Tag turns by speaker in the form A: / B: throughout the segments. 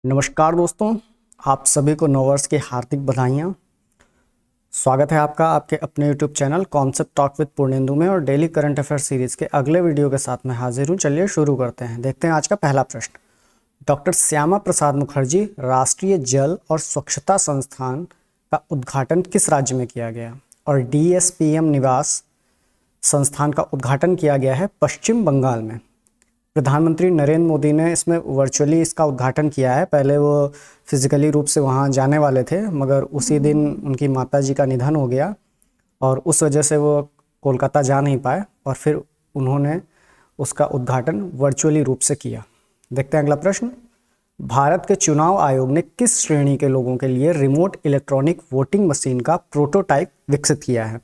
A: नमस्कार दोस्तों, आप सभी को नववर्ष की हार्दिक बधाइयाँ। स्वागत है आपका आपके अपने YouTube channel concept talk with Purnendu में और डेली करंट अफेयर सीरीज़ के अगले वीडियो के साथ मैं हाजिर हूँ। चलिए शुरू करते हैं। देखते हैं आज का पहला प्रश्न। डॉक्टर श्यामा प्रसाद मुखर्जी राष्ट्रीय जल और स्वच्छता संस्थान का उद्घाटन किस राज्य में किया गया? और DSPM निवास संस्थान का उद्घाटन किया गया है पश्चिम बंगाल में। प्रधानमंत्री नरेंद्र मोदी ने इसमें वर्चुअली इसका उद्घाटन किया है। पहले वो फिजिकली रूप से वहाँ जाने वाले थे, मगर उसी दिन उनकी माताजी का निधन हो गया और उस वजह से वो कोलकाता जा नहीं पाए और फिर उन्होंने उसका उद्घाटन वर्चुअली रूप से किया। देखते हैं अगला प्रश्न। भारत के चुनाव आयोग ने किस श्रेणी के लोगों के लिए रिमोट इलेक्ट्रॉनिक वोटिंग मशीन का प्रोटोटाइप विकसित किया है?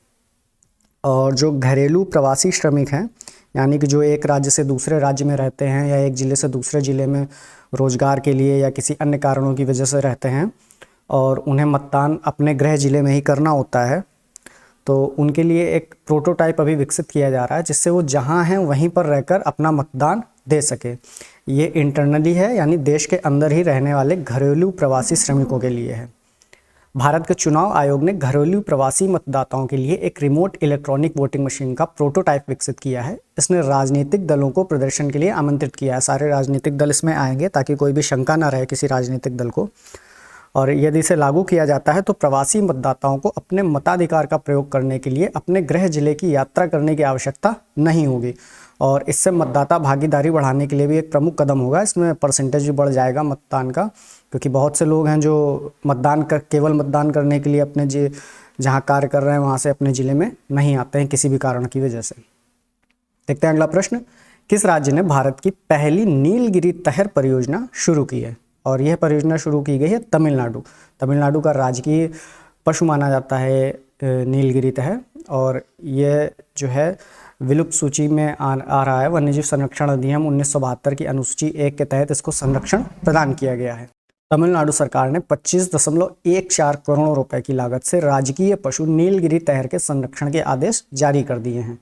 A: और जो घरेलू प्रवासी श्रमिक हैं, यानी कि जो एक राज्य से दूसरे राज्य में रहते हैं या एक ज़िले से दूसरे ज़िले में रोज़गार के लिए या किसी अन्य कारणों की वजह से रहते हैं और उन्हें मतदान अपने गृह ज़िले में ही करना होता है, तो उनके लिए एक प्रोटोटाइप अभी विकसित किया जा रहा है जिससे वो जहाँ हैं वहीं पर रहकर अपना मतदान दे सके। ये इंटरनली है, यानी देश के अंदर ही रहने वाले घरेलू प्रवासी श्रमिकों के लिए है। भारत के चुनाव आयोग ने घरेलू प्रवासी मतदाताओं के लिए एक रिमोट इलेक्ट्रॉनिक वोटिंग मशीन का प्रोटोटाइप विकसित किया है। इसने राजनीतिक दलों को प्रदर्शन के लिए आमंत्रित किया है। सारे राजनीतिक दल इसमें आएंगे ताकि कोई भी शंका ना रहे किसी राजनीतिक दल को। और यदि इसे लागू किया जाता है तो प्रवासी मतदाताओं को अपने मताधिकार का प्रयोग करने के लिए अपने गृह जिले की यात्रा करने की आवश्यकता नहीं होगी और इससे मतदाता भागीदारी बढ़ाने के लिए भी एक प्रमुख कदम होगा। इसमें परसेंटेज भी बढ़ जाएगा मतदान का, क्योंकि बहुत से लोग हैं जो केवल मतदान करने के लिए अपने जहाँ कार्य कर रहे हैं वहाँ से अपने ज़िले में नहीं आते हैं किसी भी कारण की वजह से। देखते हैं अगला प्रश्न। किस राज्य ने भारत की पहली नीलगिरी तहर परियोजना शुरू की है? और यह परियोजना शुरू की गई है तमिलनाडु। तमिलनाडु का राजकीय पशु माना जाता है नीलगिरी तहर, और यह जो है विलुप्त सूची में आ रहा है। वन्यजीव संरक्षण अधिनियम 1972 की अनुसूची 1 के तहत इसको संरक्षण प्रदान किया गया है। तमिलनाडु सरकार ने 25.14 करोड़ रुपए की लागत से राजकीय पशु नीलगिरी तहर के संरक्षण के आदेश जारी कर दिए हैं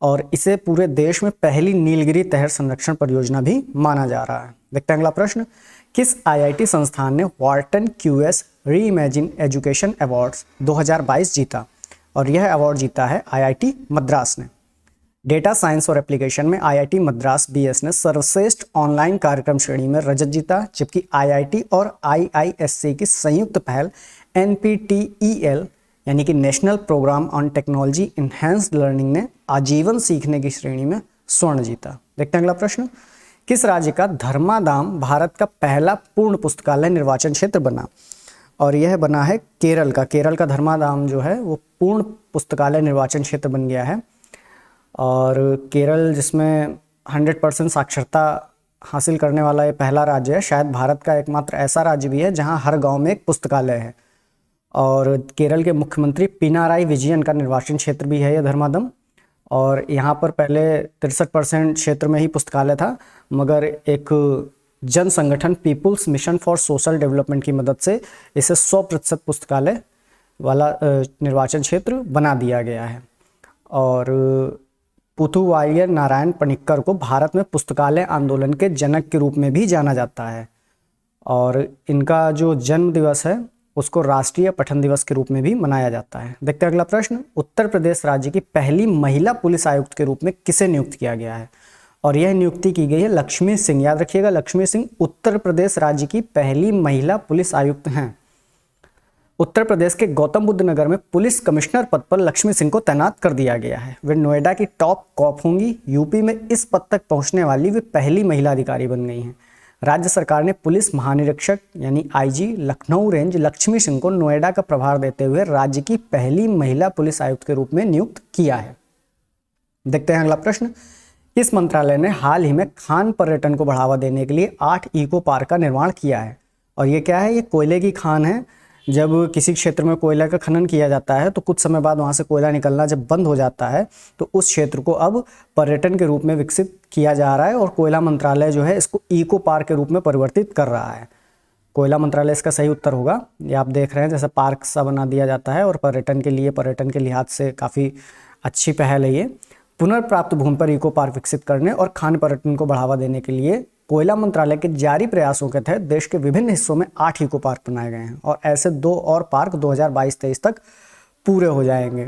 A: और इसे पूरे देश में पहली नीलगिरी तहर संरक्षण परियोजना भी माना जा रहा है। देखते हैं अगला प्रश्न। किस IIT संस्थान ने Wharton QS reimagine education awards 2022 जीता? और यह अवार्ड जीता है IIT मद्रास ने। डेटा साइंस और एप्लीकेशन में IIT मद्रास BS ने सर्वश्रेष्ठ ऑनलाइन कार्यक्रम श्रेणी में रजत जीता, जबकि IIT और IISc की संयुक्त पहल NPTEL यानी कि national programme on technology enhanced learning ने आजीवन सीखने की श्रेणी में स्वर्ण जीता। देखते हैं अगला प्रश्न। किस राज्य का धर्मादाम भारत का पहला पूर्ण पुस्तकालय निर्वाचन क्षेत्र बना? और यह बना है केरल का। केरल का धर्मादाम जो है वो पूर्ण पुस्तकालय निर्वाचन क्षेत्र बन गया है और केरल जिसमें 100% साक्षरता हासिल करने वाला ये पहला राज्य है। शायद भारत का एकमात्र ऐसा राज्य भी है जहां हर गांव में एक पुस्तकालय है। और केरल के मुख्यमंत्री पिनाराई विजयन का निर्वाचन क्षेत्र भी है यह धर्मादम, और यहाँ पर पहले 63% क्षेत्र में ही पुस्तकालय था, मगर एक जन संगठन people's mission for social development की मदद से इसे 100% पुस्तकालय वाला निर्वाचन क्षेत्र बना दिया गया है। और पुथुवाइयर नारायण पनिक्कर को भारत में पुस्तकालय आंदोलन के जनक के रूप में भी जाना जाता है और इनका जो जन्म दिवस है उसको राष्ट्रीय पठन दिवस के रूप में भी मनाया जाता है। देखते हैं अगला प्रश्न। उत्तर प्रदेश राज्य की पहली महिला पुलिस आयुक्त के रूप में किसे नियुक्त किया गया है? और यह नियुक्ति की गई है लक्ष्मी सिंह। याद रखिएगा, लक्ष्मी सिंह उत्तर प्रदेश राज्य की पहली महिला पुलिस आयुक्त हैं। उत्तर प्रदेश के गौतम बुद्ध नगर में पुलिस कमिश्नर पद पर लक्ष्मी सिंह को तैनात कर दिया गया है। वे नोएडा की टॉप कॉप होंगी। यूपी में इस पद तक पहुंचने वाली वे पहली महिला अधिकारी बन गई हैं। राज्य सरकार ने पुलिस महानिरीक्षक यानी IG लखनऊ रेंज लक्ष्मी सिंह को नोएडा का प्रभार देते हुए राज्य की पहली महिला पुलिस आयुक्त के रूप में नियुक्त किया है। देखते हैं अगला प्रश्न। किस मंत्रालय ने हाल ही में खान पर्यटन को बढ़ावा देने के लिए 8 इको पार्क का निर्माण किया है? और ये क्या है? ये कोयले की खान है। जब किसी क्षेत्र में कोयला का खनन किया जाता है तो कुछ समय बाद वहाँ से कोयला निकलना जब बंद हो जाता है तो उस क्षेत्र को अब पर्यटन के रूप में विकसित किया जा रहा है और कोयला मंत्रालय जो है इसको इको पार्क के रूप में परिवर्तित कर रहा है। कोयला मंत्रालय इसका सही उत्तर होगा। ये आप देख रहे हैं जैसे पार्क सा बना दिया जाता है और पर्यटन के लिहाज से काफ़ी अच्छी पहल है ये। पुनर्प्राप्त भूमि पर इको पार्क विकसित करने और खान पर्यटन को बढ़ावा देने के लिए कोयला मंत्रालय के जारी प्रयासों के तहत देश के विभिन्न हिस्सों में 8 इको पार्क बनाए गए हैं और ऐसे 2 और पार्क 2022-23 तक पूरे हो जाएंगे।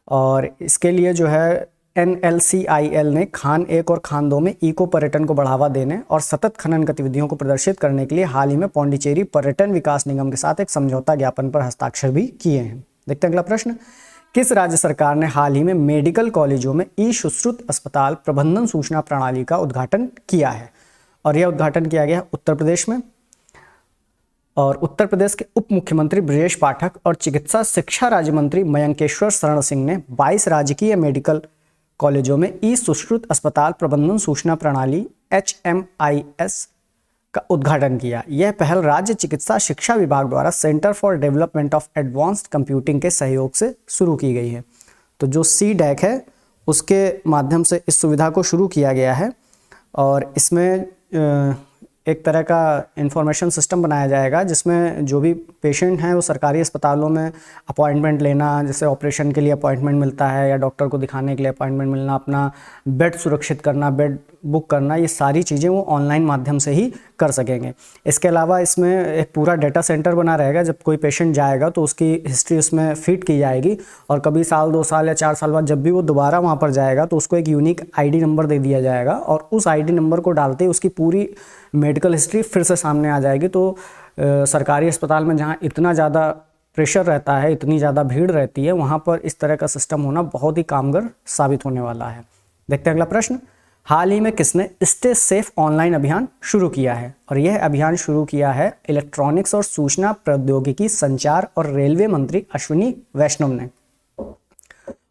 A: और इसके लिए जो है NLCIL ने खान 1 और खान 2 में इको पर्यटन को बढ़ावा देने और सतत खनन गतिविधियों को प्रदर्शित करने के लिए हाल ही में पौंडीचेरी पर्यटन विकास निगम के साथ एक समझौता ज्ञापन पर हस्ताक्षर भी किए हैं। देखते हैं अगला प्रश्न। किस राज्य सरकार ने हाल ही में मेडिकल कॉलेजों में ई-सुश्रुत अस्पताल प्रबंधन सूचना प्रणाली का उद्घाटन किया है? और यह उद्घाटन किया गया उत्तर प्रदेश में। और उत्तर प्रदेश के उप मुख्यमंत्री ब्रजेश पाठक और चिकित्सा शिक्षा राज्य मंत्री मयंकेश्वर शरण सिंह ने 22 राजकीय मेडिकल कॉलेजों में ई-सुश्रुत अस्पताल प्रबंधन सूचना प्रणाली HMIS का उद्घाटन किया। यह पहल राज्य चिकित्सा शिक्षा विभाग द्वारा centre for development of advanced computing के सहयोग से शुरू की गई है। तो जो CDAC है उसके माध्यम से इस सुविधा को शुरू किया गया है और इसमें एक तरह का इंफॉर्मेशन सिस्टम बनाया जाएगा जिसमें जो भी पेशेंट हैं वो सरकारी अस्पतालों में अपॉइंटमेंट लेना, जैसे ऑपरेशन के लिए अपॉइंटमेंट मिलता है या डॉक्टर को दिखाने के लिए अपॉइंटमेंट मिलना, अपना बेड सुरक्षित करना, बेड बुक करना, ये सारी चीज़ें वो ऑनलाइन माध्यम से ही कर सकेंगे। इसके अलावा इसमें एक पूरा डेटा सेंटर बना रहेगा। जब कोई पेशेंट जाएगा तो उसकी हिस्ट्री उसमें फीड की जाएगी और कभी साल 2 साल या 4 साल बाद जब भी वो दोबारा वहाँ पर जाएगा तो उसको एक यूनिक ID नंबर दे दिया जाएगा और उस ID नंबर को डालते ही उसकी पूरी मेडिकल हिस्ट्री फिर से सामने आ जाएगी। तो सरकारी अस्पताल में जहाँ इतना ज़्यादा प्रेशर रहता है, इतनी ज़्यादा भीड़ रहती है, वहाँ पर इस तरह का सिस्टम होना बहुत ही कामगर साबित होने वाला है। देखते हैं अगला प्रश्न। हाल ही में किसने स्टे सेफ ऑनलाइन अभियान शुरू किया है? और यह अभियान शुरू किया है इलेक्ट्रॉनिक्स और सूचना प्रौद्योगिकी, संचार और रेलवे मंत्री अश्विनी वैष्णव ने।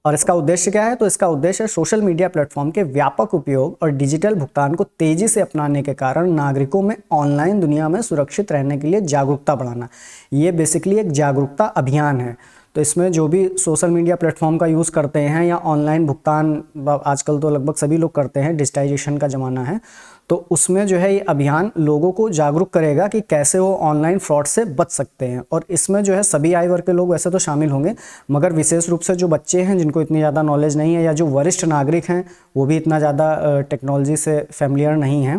A: और इसका उद्देश्य क्या है? तो इसका उद्देश्य सोशल मीडिया प्लेटफॉर्म के व्यापक उपयोग और डिजिटल भुगतान को तेजी से अपनाने के कारण नागरिकों में ऑनलाइन दुनिया में सुरक्षित रहने के लिए जागरूकता बढ़ाना। ये बेसिकली एक जागरूकता अभियान है। तो इसमें जो भी सोशल मीडिया प्लेटफॉर्म का यूज़ करते हैं या ऑनलाइन भुगतान आजकल तो लगभग सभी लोग करते हैं, डिजिटाइजेशन का ज़माना है, तो उसमें जो है ये अभियान लोगों को जागरूक करेगा कि कैसे वो ऑनलाइन फ्रॉड से बच सकते हैं। और इसमें जो है सभी आयु वर्ग के लोग वैसे तो शामिल होंगे, मगर विशेष रूप से जो बच्चे हैं जिनको इतनी ज़्यादा नॉलेज नहीं है या जो वरिष्ठ नागरिक हैं वो भी इतना ज़्यादा टेक्नोलॉजी से फैमिलियर नहीं है,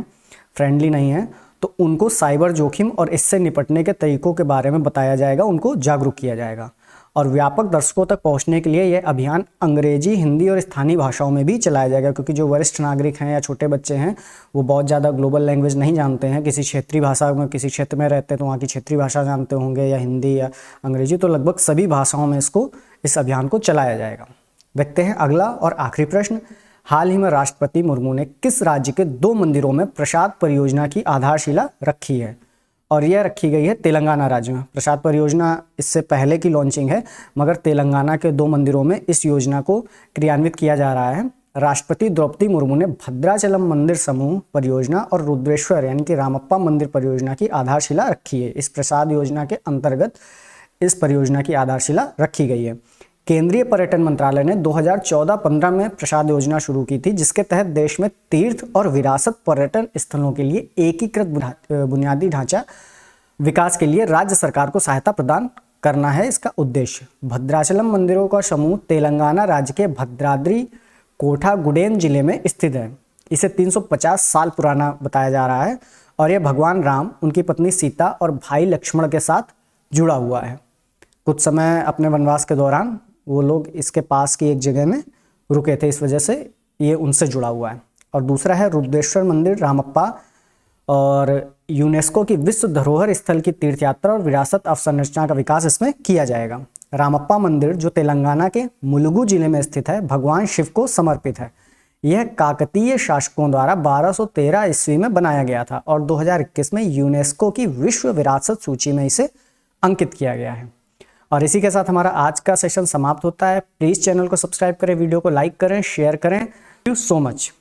A: फ्रेंडली नहीं है, तो उनको साइबर जोखिम और इससे निपटने के तरीकों के बारे में बताया जाएगा, उनको जागरूक किया जाएगा। और व्यापक दर्शकों तक पहुंचने के लिए यह अभियान अंग्रेजी, हिंदी और स्थानीय भाषाओं में भी चलाया जाएगा, क्योंकि जो वरिष्ठ नागरिक हैं या छोटे बच्चे हैं वो बहुत ज़्यादा ग्लोबल लैंग्वेज नहीं जानते हैं। किसी क्षेत्रीय भाषा में, किसी क्षेत्र में रहते हैं तो वहाँ की क्षेत्रीय भाषा जानते होंगे या हिंदी या अंग्रेजी, तो लगभग सभी भाषाओं में इस अभियान को चलाया जाएगा। देखते हैं अगला और आखिरी प्रश्न। हाल ही में राष्ट्रपति मुर्मू ने किस राज्य के 2 मंदिरों में प्रसाद परियोजना की आधारशिला रखी है? और यह रखी गई है तेलंगाना राज्य में। प्रसाद परियोजना इससे पहले की लॉन्चिंग है, मगर तेलंगाना के 2 मंदिरों में इस योजना को क्रियान्वित किया जा रहा है। राष्ट्रपति द्रौपदी मुर्मू ने भद्राचलम मंदिर समूह परियोजना और रुद्रेश्वर यानी कि रामप्पा मंदिर परियोजना की आधारशिला रखी है। इस प्रसाद योजना के अंतर्गत इस परियोजना की आधारशिला रखी गई है। केंद्रीय पर्यटन मंत्रालय ने 2014-15 में प्रसाद योजना शुरू की थी, जिसके तहत देश में तीर्थ और विरासत पर्यटन स्थलों के लिए एकीकृत बुनियादी ढांचा विकास के लिए राज्य सरकार को सहायता प्रदान करना है इसका उद्देश्य। भद्राचलम मंदिरों का समूह तेलंगाना राज्य के भद्राद्री कोठागुडेम जिले में स्थित है। इसे 350 साल पुराना बताया जा रहा है और यह भगवान राम, उनकी पत्नी सीता और भाई लक्ष्मण के साथ जुड़ा हुआ है। कुछ समय अपने वनवास के दौरान वो लोग इसके पास की एक जगह में रुके थे, इस वजह से ये उनसे जुड़ा हुआ है। और दूसरा है रुद्रेश्वर मंदिर रामप्पा, और यूनेस्को की विश्व धरोहर स्थल की तीर्थ यात्रा और विरासत अवसंरचना का विकास इसमें किया जाएगा। रामप्पा मंदिर जो तेलंगाना के मुलुगु जिले में स्थित है, भगवान शिव को समर्पित है। यह काकतीय शासकों द्वारा 1213 ईस्वी में बनाया गया था और 2021 में यूनेस्को की विश्व विरासत सूची में इसे अंकित किया गया है। और इसी के साथ हमारा आज का सेशन समाप्त होता है। प्लीज़ चैनल को सब्सक्राइब करें, वीडियो को लाइक करें, शेयर करें। Thank you so much.